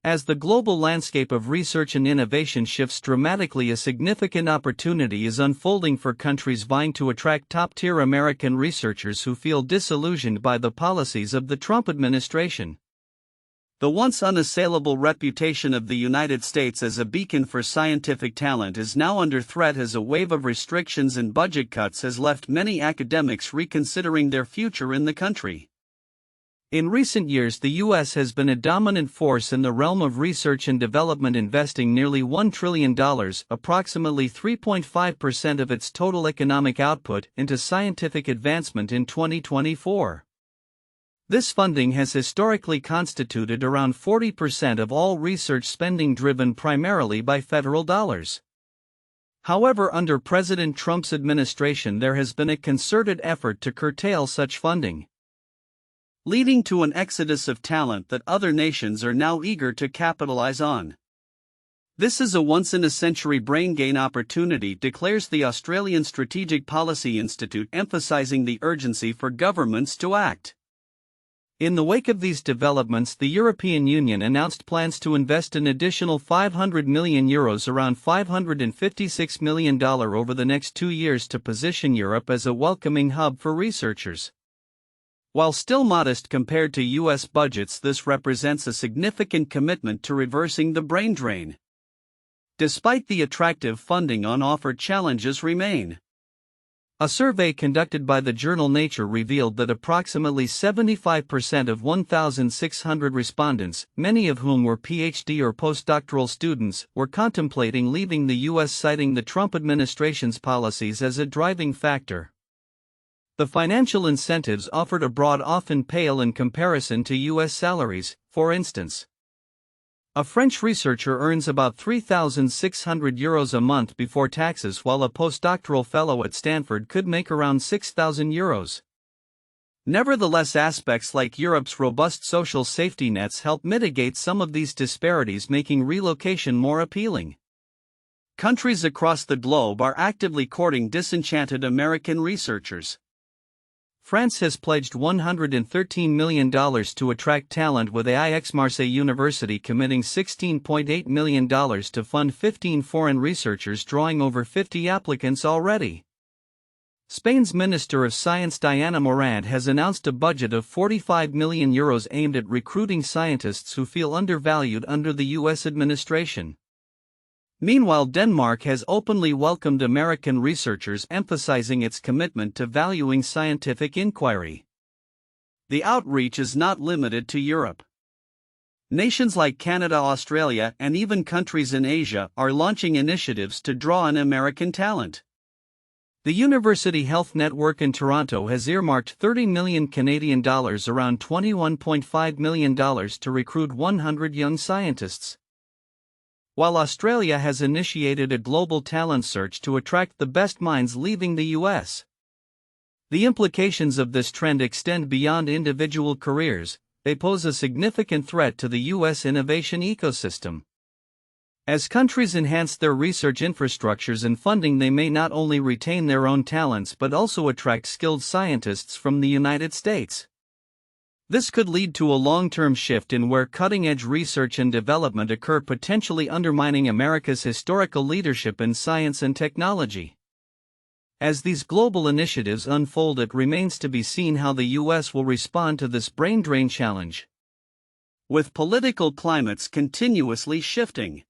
As the global landscape of research and innovation shifts dramatically, a significant opportunity is unfolding for countries vying to attract top-tier American researchers who feel disillusioned by the policies of the Trump administration. The once unassailable reputation of the United States as a beacon for scientific talent is now under threat as a wave of restrictions and budget cuts has left many academics reconsidering their future in the country. In recent years, the U.S. has been a dominant force in the realm of research and development, investing nearly $1 trillion, approximately 3.5% of its total economic output, into scientific advancement in 2024. This funding has historically constituted around 40% of all research spending, driven primarily by federal dollars. However, under President Trump's administration, there has been a concerted effort to curtail such funding, leading to an exodus of talent that other nations are now eager to capitalize on. This is a once-in-a-century brain-gain opportunity, declares the Australian Strategic Policy Institute, emphasizing the urgency for governments to act. In the wake of these developments, the European Union announced plans to invest an additional €500 million, around $556 million over the next 2 years, to position Europe as a welcoming hub for researchers. While still modest compared to U.S. budgets, this represents a significant commitment to reversing the brain drain. Despite the attractive funding on offer, challenges remain. A survey conducted by the journal Nature revealed that approximately 75% of 1,600 respondents, many of whom were PhD or postdoctoral students, were contemplating leaving the U.S., citing the Trump administration's policies as a driving factor. The financial incentives offered abroad often pale in comparison to U.S. salaries. For instance, a French researcher earns about €3,600 a month before taxes, while a postdoctoral fellow at Stanford could make around €6,000. Nevertheless, aspects like Europe's robust social safety nets help mitigate some of these disparities, making relocation more appealing. Countries across the globe are actively courting disenchanted American researchers. France has pledged $113 million to attract talent, with Aix-Marseille University committing $16.8 million to fund 15 foreign researchers, drawing over 50 applicants already. Spain's Minister of Science Diana Morant has announced a budget of €45 million aimed at recruiting scientists who feel undervalued under the U.S. administration. Meanwhile, Denmark has openly welcomed American researchers, emphasizing its commitment to valuing scientific inquiry. The outreach is not limited to Europe. Nations like Canada, Australia, and even countries in Asia are launching initiatives to draw in American talent. The University Health Network in Toronto has earmarked $30 million Canadian dollars, around $21.5 million, to recruit 100 young scientists. While Australia has initiated a global talent search to attract the best minds leaving the U.S. The implications of this trend extend beyond individual careers. They pose a significant threat to the U.S. innovation ecosystem. As countries enhance their research infrastructures and funding, they may not only retain their own talents but also attract skilled scientists from the United States. This could lead to a long-term shift in where cutting-edge research and development occur, potentially undermining America's historical leadership in science and technology. As these global initiatives unfold, it remains to be seen how the U.S. will respond to this brain drain challenge. With political climates continuously shifting,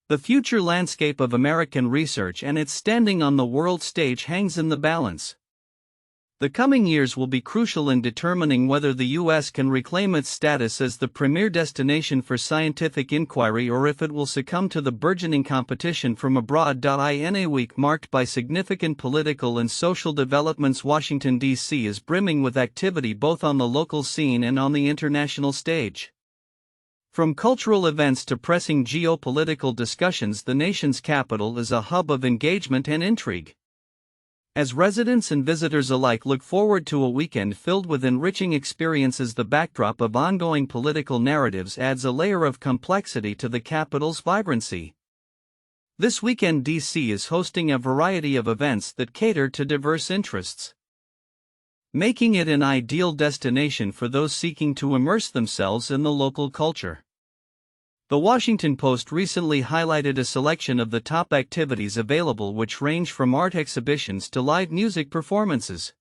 the future landscape of American research and its standing on the world stage hangs in the balance. The coming years will be crucial in determining whether the U.S. can reclaim its status as the premier destination for scientific inquiry, or if it will succumb to the burgeoning competition from abroad. In a week marked by significant political and social developments, Washington, D.C. is brimming with activity both on the local scene and on the international stage. From cultural events to pressing geopolitical discussions, the nation's capital is a hub of engagement and intrigue. As residents and visitors alike look forward to a weekend filled with enriching experiences, the backdrop of ongoing political narratives adds a layer of complexity to the capital's vibrancy. This weekend, D.C. is hosting a variety of events that cater to diverse interests, making it an ideal destination for those seeking to immerse themselves in the local culture. The Washington Post recently highlighted a selection of the top activities available, which range from art exhibitions to live music performances.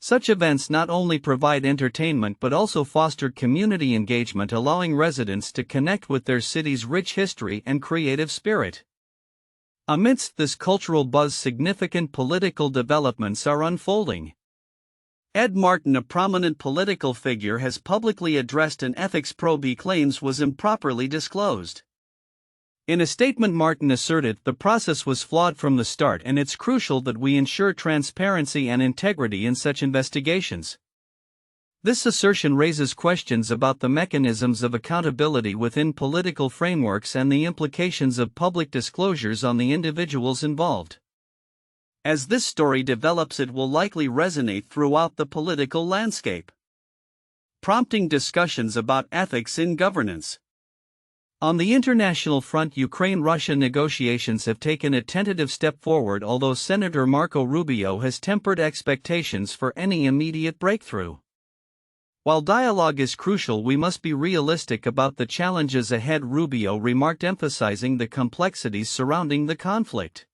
Such events not only provide entertainment but also foster community engagement, allowing residents to connect with their city's rich history and creative spirit. Amidst this cultural buzz, significant political developments are unfolding. Ed Martin, a prominent political figure, has publicly addressed an ethics probe he claims was improperly disclosed. In a statement, Martin asserted the process was flawed from the start and it's crucial that we ensure transparency and integrity in such investigations. This assertion raises questions about the mechanisms of accountability within political frameworks and the implications of public disclosures on the individuals involved. As this story develops, it will likely resonate throughout the political landscape, prompting discussions about ethics in governance. On the international front, Ukraine-Russia negotiations have taken a tentative step forward, although Senator Marco Rubio has tempered expectations for any immediate breakthrough. While dialogue is crucial, we must be realistic about the challenges ahead, Rubio remarked, emphasizing the complexities surrounding the conflict.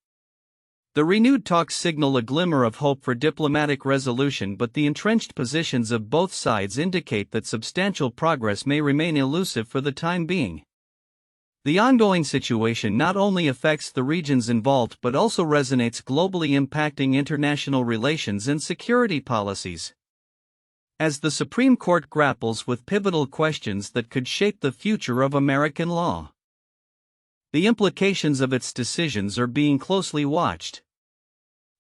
The renewed talks signal a glimmer of hope for diplomatic resolution, but the entrenched positions of both sides indicate that substantial progress may remain elusive for the time being. The ongoing situation not only affects the regions involved but also resonates globally, impacting international relations and security policies. As the Supreme Court grapples with pivotal questions that could shape the future of American law, the implications of its decisions are being closely watched.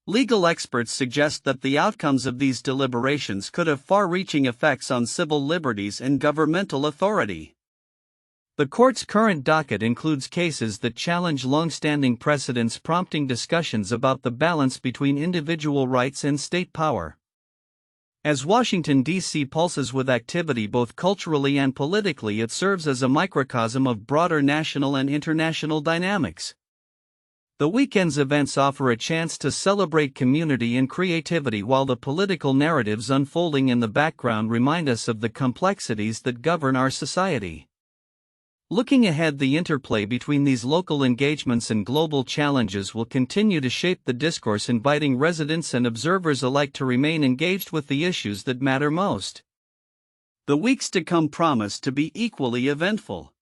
Legal experts suggest that the outcomes of these deliberations could have far-reaching effects on civil liberties and governmental authority. The court's current docket includes cases that challenge long-standing precedents, prompting discussions about the balance between individual rights and state power. As Washington, D.C. pulses with activity both culturally and politically, it serves as a microcosm of broader national and international dynamics. The weekend's events offer a chance to celebrate community and creativity, while the political narratives unfolding in the background remind us of the complexities that govern our society. Looking ahead, the interplay between these local engagements and global challenges will continue to shape the discourse, inviting residents and observers alike to remain engaged with the issues that matter most. The weeks to come promise to be equally eventful,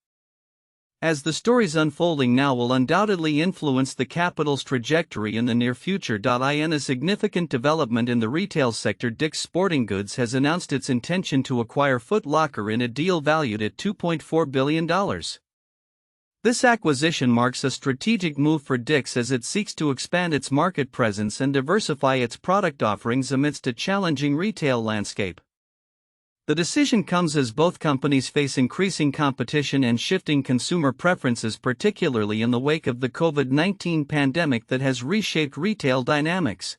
as the stories unfolding now will undoubtedly influence the capital's trajectory in the near future. In a significant development in the retail sector, Dick's Sporting Goods has announced its intention to acquire Foot Locker in a deal valued at $2.4 billion. This acquisition marks a strategic move for Dick's as it seeks to expand its market presence and diversify its product offerings amidst a challenging retail landscape. The decision comes as both companies face increasing competition and shifting consumer preferences, particularly in the wake of the COVID-19 pandemic that has reshaped retail dynamics.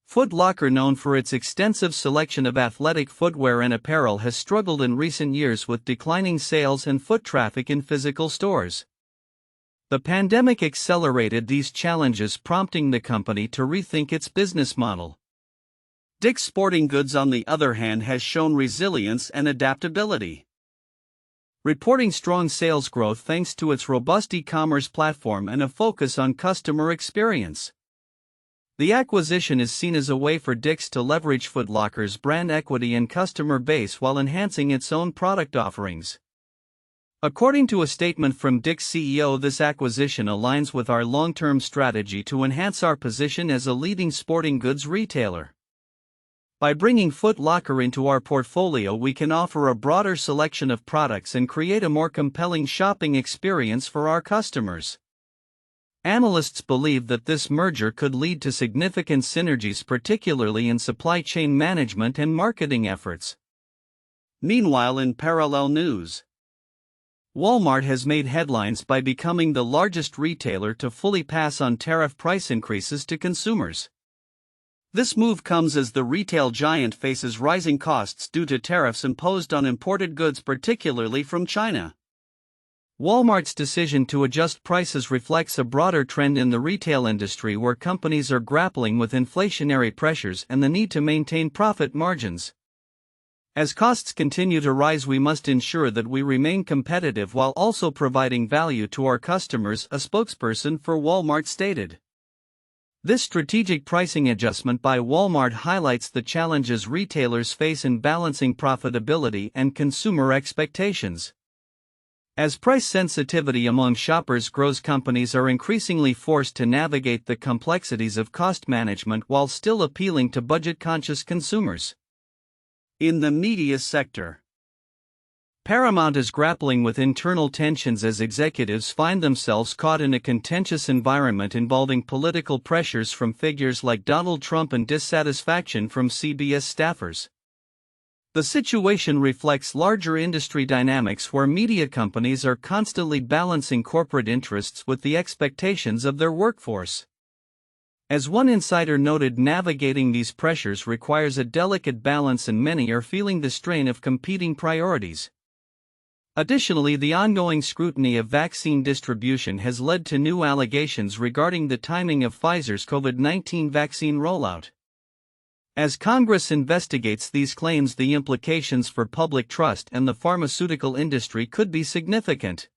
Foot Locker, known for its extensive selection of athletic footwear and apparel, has struggled in recent years with declining sales and foot traffic in physical stores. The pandemic accelerated these challenges, prompting the company to rethink its business model. Dick's Sporting Goods, on the other hand, has shown resilience and adaptability, reporting strong sales growth thanks to its robust e-commerce platform and a focus on customer experience. The acquisition is seen as a way for Dick's to leverage Foot Locker's brand equity and customer base while enhancing its own product offerings. According to a statement from Dick's CEO, this acquisition aligns with our long-term strategy to enhance our position as a leading sporting goods retailer. By bringing Foot Locker into our portfolio, we can offer a broader selection of products and create a more compelling shopping experience for our customers. Analysts believe that this merger could lead to significant synergies, particularly in supply chain management and marketing efforts. Meanwhile, in parallel news, Walmart has made headlines by becoming the largest retailer to fully pass on tariff price increases to consumers. This move comes as the retail giant faces rising costs due to tariffs imposed on imported goods, particularly from China. Walmart's decision to adjust prices reflects a broader trend in the retail industry, where companies are grappling with inflationary pressures and the need to maintain profit margins. As costs continue to rise, we must ensure that we remain competitive while also providing value to our customers, a spokesperson for Walmart stated. This strategic pricing adjustment by Walmart highlights the challenges retailers face in balancing profitability and consumer expectations. As price sensitivity among shoppers grows, companies are increasingly forced to navigate the complexities of cost management while still appealing to budget-conscious consumers. In the media sector, Paramount is grappling with internal tensions as executives find themselves caught in a contentious environment involving political pressures from figures like Donald Trump and dissatisfaction from CBS staffers. The situation reflects larger industry dynamics where media companies are constantly balancing corporate interests with the expectations of their workforce. As one insider noted, navigating these pressures requires a delicate balance, and many are feeling the strain of competing priorities. Additionally, the ongoing scrutiny of vaccine distribution has led to new allegations regarding the timing of Pfizer's COVID-19 vaccine rollout. As Congress investigates these claims, the implications for public trust and the pharmaceutical industry could be significant.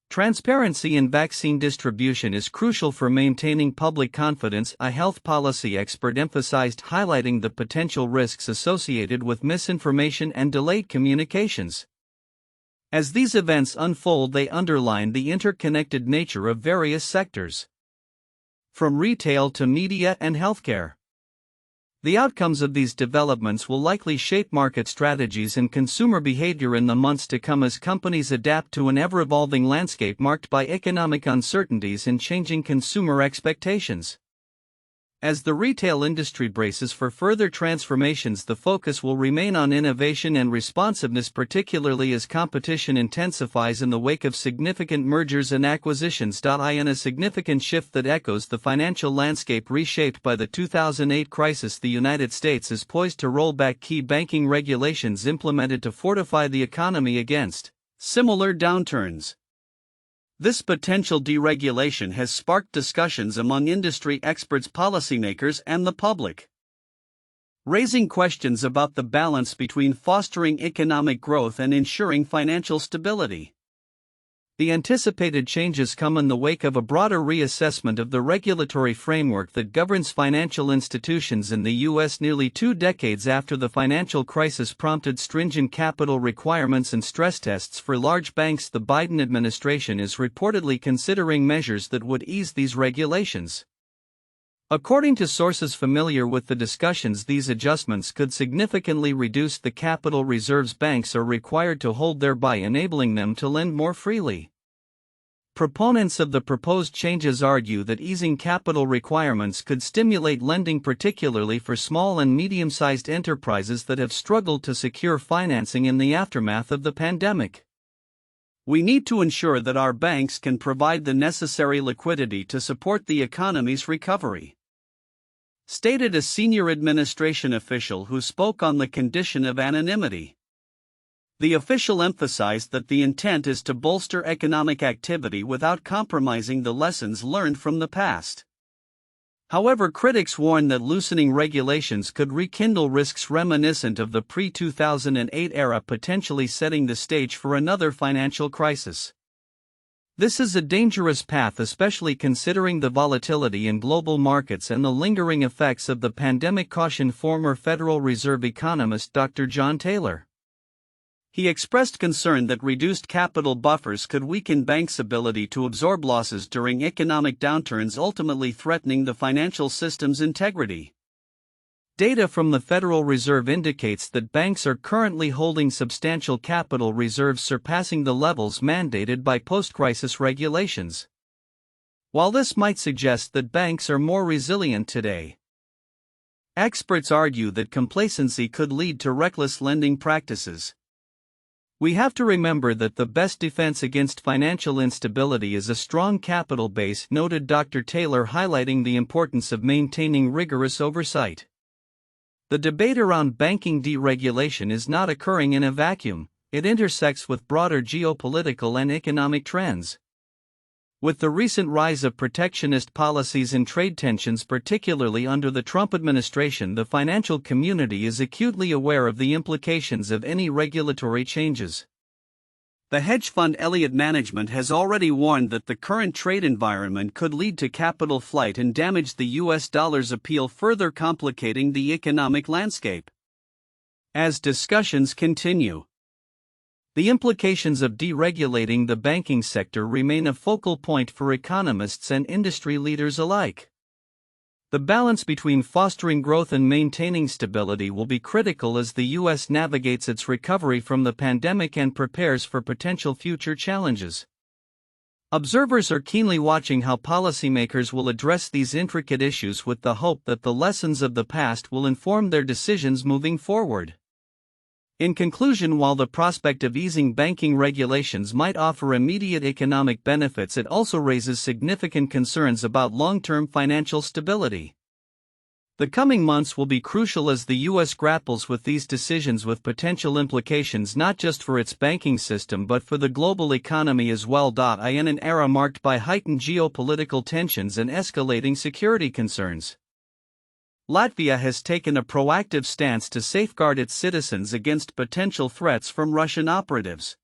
Transparency in vaccine distribution is crucial for maintaining public confidence, a health policy expert emphasized, highlighting the potential risks associated with misinformation and delayed communications. As these events unfold, they underline the interconnected nature of various sectors, from retail to media and healthcare. The outcomes of these developments will likely shape market strategies and consumer behavior in the months to come as companies adapt to an ever-evolving landscape marked by economic uncertainties and changing consumer expectations. As the retail industry braces for further transformations, the focus will remain on innovation and responsiveness, particularly as competition intensifies in the wake of significant mergers and acquisitions. In a significant shift that echoes the financial landscape reshaped by the 2008 crisis, the United States is poised to roll back key banking regulations implemented to fortify the economy against similar downturns. This potential deregulation has sparked discussions among industry experts, policymakers, and the public, raising questions about the balance between fostering economic growth and ensuring financial stability. The anticipated changes come in the wake of a broader reassessment of the regulatory framework that governs financial institutions in the U.S. nearly 2 decades after the financial crisis prompted stringent capital requirements and stress tests for large banks. The Biden administration is reportedly considering measures that would ease these regulations. According to sources familiar with the discussions, these adjustments could significantly reduce the capital reserves banks are required to hold, thereby enabling them to lend more freely. Proponents of the proposed changes argue that easing capital requirements could stimulate lending, particularly for small and medium-sized enterprises that have struggled to secure financing in the aftermath of the pandemic. We need to ensure that our banks can provide the necessary liquidity to support the economy's recovery, stated a senior administration official who spoke on the condition of anonymity. The official emphasized that the intent is to bolster economic activity without compromising the lessons learned from the past. However, critics warn that loosening regulations could rekindle risks reminiscent of the pre-2008 era, potentially setting the stage for another financial crisis. This is a dangerous path, especially considering the volatility in global markets and the lingering effects of the pandemic, cautioned former Federal Reserve economist Dr. John Taylor. He expressed concern that reduced capital buffers could weaken banks' ability to absorb losses during economic downturns, ultimately threatening the financial system's integrity. Data from the Federal Reserve indicates that banks are currently holding substantial capital reserves, surpassing the levels mandated by post-crisis regulations. While this might suggest that banks are more resilient today, experts argue that complacency could lead to reckless lending practices. We have to remember that the best defense against financial instability is a strong capital base, noted Dr. Taylor, highlighting the importance of maintaining rigorous oversight. The debate around banking deregulation is not occurring in a vacuum, it intersects with broader geopolitical and economic trends. With the recent rise of protectionist policies and trade tensions, particularly under the Trump administration, the financial community is acutely aware of the implications of any regulatory changes. The hedge fund Elliott Management has already warned that the current trade environment could lead to capital flight and damage the US dollar's appeal, further complicating the economic landscape. As discussions continue, the implications of deregulating the banking sector remain a focal point for economists and industry leaders alike. The balance between fostering growth and maintaining stability will be critical as the U.S. navigates its recovery from the pandemic and prepares for potential future challenges. Observers are keenly watching how policymakers will address these intricate issues, with the hope that the lessons of the past will inform their decisions moving forward. In conclusion, while the prospect of easing banking regulations might offer immediate economic benefits, it also raises significant concerns about long-term financial stability. The coming months will be crucial as the U.S. grapples with these decisions, with potential implications not just for its banking system but for the global economy as well. In an era marked by heightened geopolitical tensions and escalating security concerns, Latvia has taken a proactive stance to safeguard its citizens against potential threats from Russian operatives.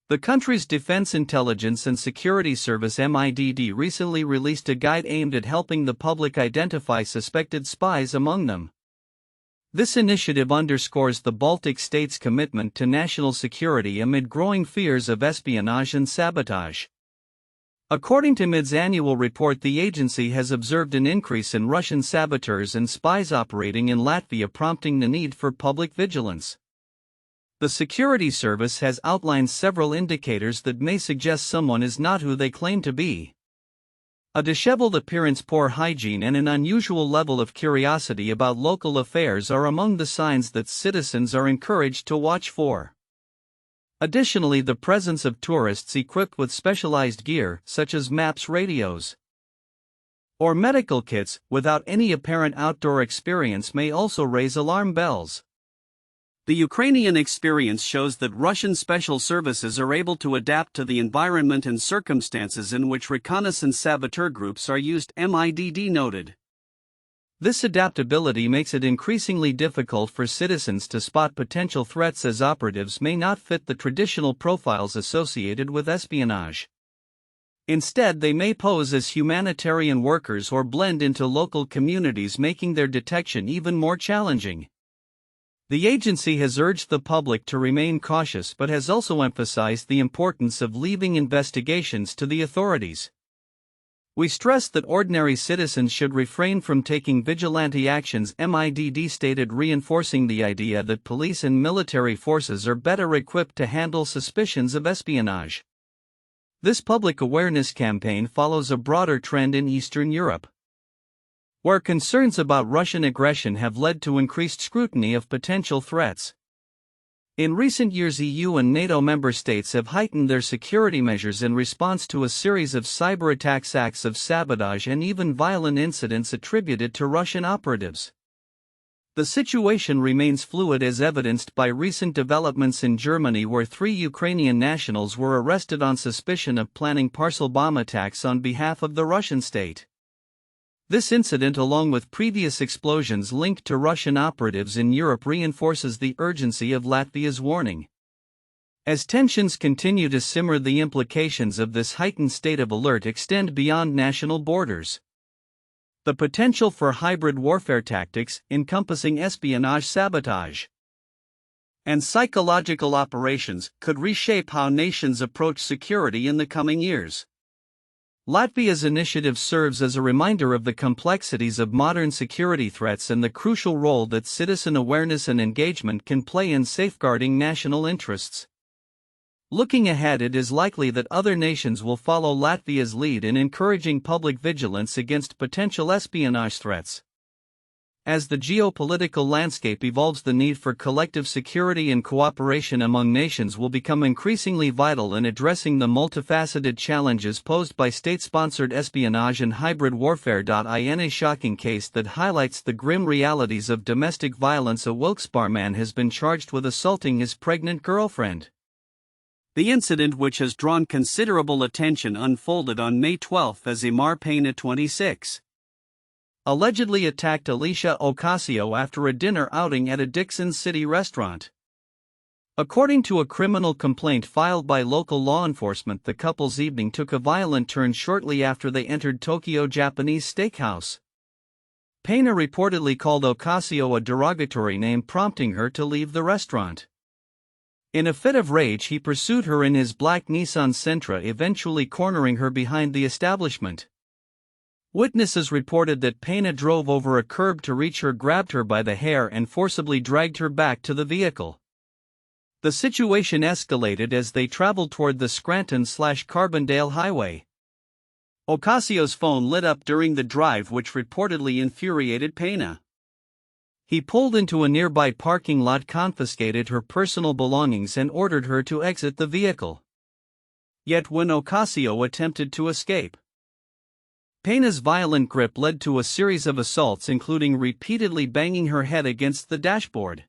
The country's Defense Intelligence and Security Service (MIDD) recently released a guide aimed at helping the public identify suspected spies among them. This initiative underscores the Baltic states' commitment to national security amid growing fears of espionage and sabotage. According to MID's annual report, the agency has observed an increase in Russian saboteurs and spies operating in Latvia, prompting the need for public vigilance. The security service has outlined several indicators that may suggest someone is not who they claim to be. A disheveled appearance, poor hygiene, and an unusual level of curiosity about local affairs are among the signs that citizens are encouraged to watch for. Additionally, the presence of tourists equipped with specialized gear, such as maps, radios, or medical kits, without any apparent outdoor experience may also raise alarm bells. The Ukrainian experience shows that Russian special services are able to adapt to the environment and circumstances in which reconnaissance saboteur groups are used, MIDD noted. This adaptability makes it increasingly difficult for citizens to spot potential threats, as operatives may not fit the traditional profiles associated with espionage. Instead, they may pose as humanitarian workers or blend into local communities, making their detection even more challenging. The agency has urged the public to remain cautious but has also emphasized the importance of leaving investigations to the authorities. We stress that ordinary citizens should refrain from taking vigilante actions, MIDD stated, reinforcing the idea that police and military forces are better equipped to handle suspicions of espionage. This public awareness campaign follows a broader trend in Eastern Europe, where concerns about Russian aggression have led to increased scrutiny of potential threats. In recent years, EU and NATO member states have heightened their security measures in response to a series of cyber attacks, acts of sabotage, and even violent incidents attributed to Russian operatives. The situation remains fluid, as evidenced by recent developments in Germany, where 3 Ukrainian nationals were arrested on suspicion of planning parcel bomb attacks on behalf of the Russian state. This incident, along with previous explosions linked to Russian operatives in Europe, reinforces the urgency of Latvia's warning. As tensions continue to simmer, the implications of this heightened state of alert extend beyond national borders. The potential for hybrid warfare tactics, encompassing espionage, sabotage, and psychological operations, could reshape how nations approach security in the coming years. Latvia's initiative serves as a reminder of the complexities of modern security threats and the crucial role that citizen awareness and engagement can play in safeguarding national interests. Looking ahead, it is likely that other nations will follow Latvia's lead in encouraging public vigilance against potential espionage threats. As the geopolitical landscape evolves, the need for collective security and cooperation among nations will become increasingly vital in addressing the multifaceted challenges posed by state-sponsored espionage and hybrid warfare. In a shocking case that highlights the grim realities of domestic violence, a Wilkes-Barre man has been charged with assaulting his pregnant girlfriend. The incident, which has drawn considerable attention, unfolded on May 12 as Imar Pena, 26, allegedly attacked Alicia Ocasio after a dinner outing at a Dixon City restaurant. According to a criminal complaint filed by local law enforcement, the couple's evening took a violent turn shortly after they entered Tokyo Japanese Steakhouse. Pena reportedly called Ocasio a derogatory name, prompting her to leave the restaurant. In a fit of rage, he pursued her in his black Nissan Sentra, eventually cornering her behind the establishment. Witnesses reported that Pena drove over a curb to reach her, grabbed her by the hair, and forcibly dragged her back to the vehicle. The situation escalated as they traveled toward the Scranton/Carbondale Highway. Ocasio's phone lit up during the drive, which reportedly infuriated Pena. He pulled into a nearby parking lot, confiscated her personal belongings, and ordered her to exit the vehicle. Yet when Ocasio attempted to escape, Pena's violent grip led to a series of assaults, including repeatedly banging her head against the dashboard.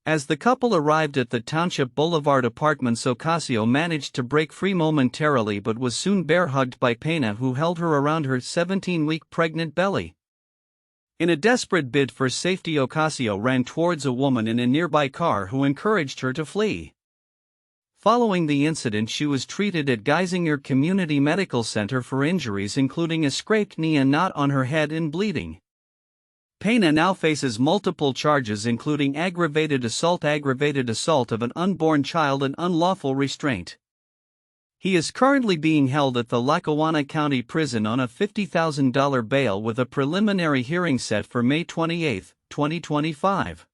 As the couple arrived at the Township Boulevard apartments, Ocasio managed to break free momentarily but was soon bear-hugged by Pena, who held her around her 17-week pregnant belly. In a desperate bid for safety, Ocasio ran towards a woman in a nearby car who encouraged her to flee. Following the incident, she was treated at Geisinger Community Medical Center for injuries including a scraped knee, a knot on her head, and bleeding. Pena now faces multiple charges, including aggravated assault of an unborn child, and unlawful restraint. He is currently being held at the Lackawanna County Prison on a $50,000 bail, with a preliminary hearing set for May 28, 2025.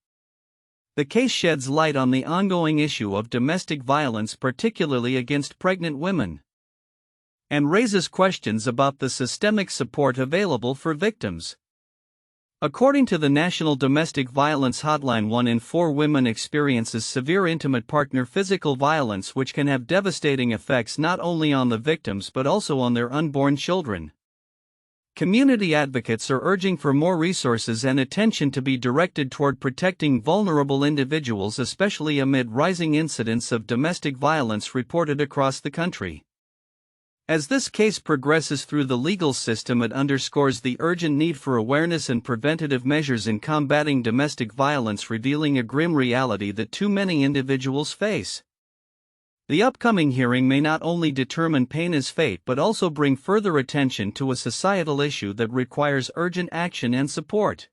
The case sheds light on the ongoing issue of domestic violence, particularly against pregnant women, and raises questions about the systemic support available for victims. According to the National Domestic Violence Hotline, 1 in 4 women experiences severe intimate partner physical violence, which can have devastating effects not only on the victims but also on their unborn children. Community advocates are urging for more resources and attention to be directed toward protecting vulnerable individuals, especially amid rising incidents of domestic violence reported across the country. As this case progresses through the legal system, it underscores the urgent need for awareness and preventative measures in combating domestic violence, revealing a grim reality that too many individuals face. The upcoming hearing may not only determine Pena's fate but also bring further attention to a societal issue that requires urgent action and support.